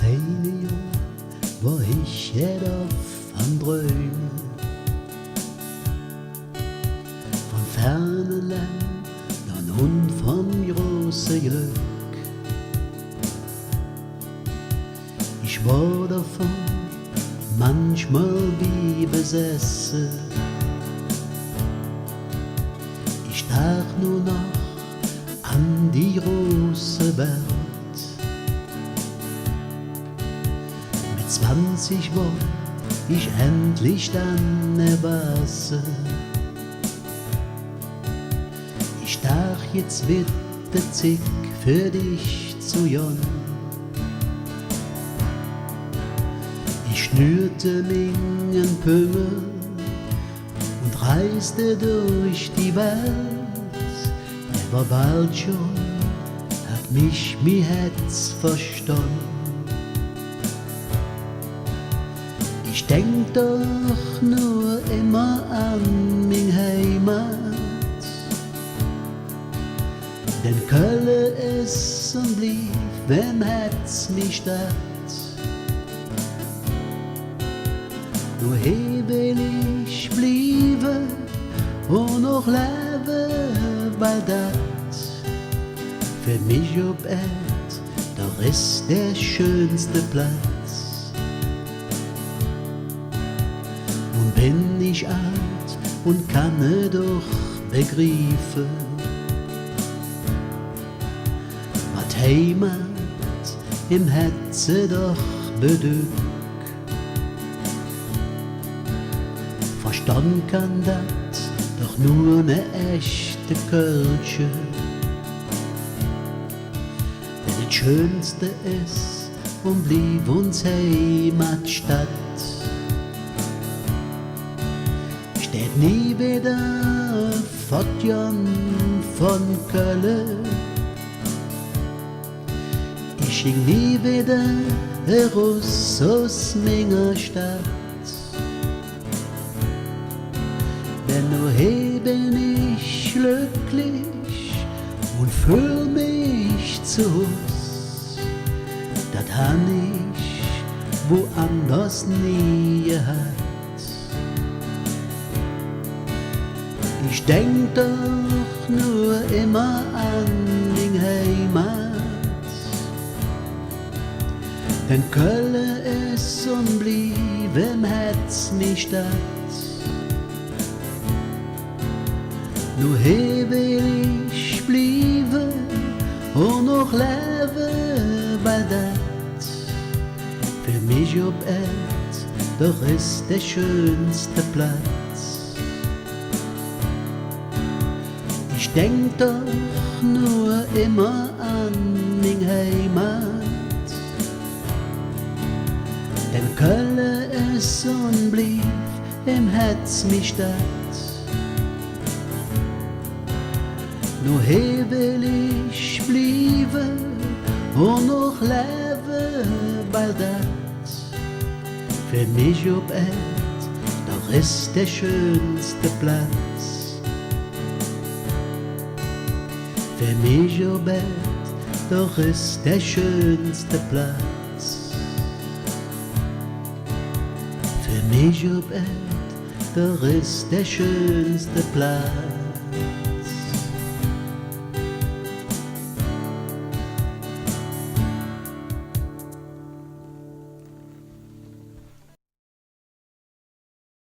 viele Jahre war ich jeder am Träumen von fernen Ländern und vom großen Glück. Ich war davon manchmal wie besessen. Ich dachte nur noch an die große Welt. Mit 20 war ich endlich dann erwachsen. Ich dachte, jetzt wird der Zick für dich zu jung. Ich schnürte meinen Püngel und reiste durch die Welt. Aber bald schon hat mich mein Herz verstanden. Ich denk doch nur immer an mein Heimat, denn Köln ist und blieb, wenn Herz mich stört. Nur hier will ich bleiben und noch leben, weil das für mich ob Erd doch ist der schönste Platz. Und bin ich alt und kann doch begreifen, was Heimat im Herzen doch bedeutet. Verstand kann das doch nur ne echte Kölsche. Denn das Schönste ist und blieb uns Heimatstadt. Steht nie wieder fortjon von Köln. Ich ging nie wieder heraus aus meiner Stadt. Denn nur hier bin ich glücklich und fühl mich zu Hus. Das han ich woanders nie gehabt. Ich denk doch nur immer an die Heimat, denn Köln ist und blieb im Herz mi Stadt. Nur hier will ich bleiben und noch leben, weil das für mich ob Erd doch ist der schönste Platz. Ich denk doch nur immer an die Heimat, denn Köln ist und blieb im Herz mi Stadt. Nur hier will ich bleiben und noch leben, weil das für mich ob Erd doch ist der schönste Platz. Für mich ob Erd doch ist der schönste Platz. Für mich ob Erd doch ist der schönste Platz.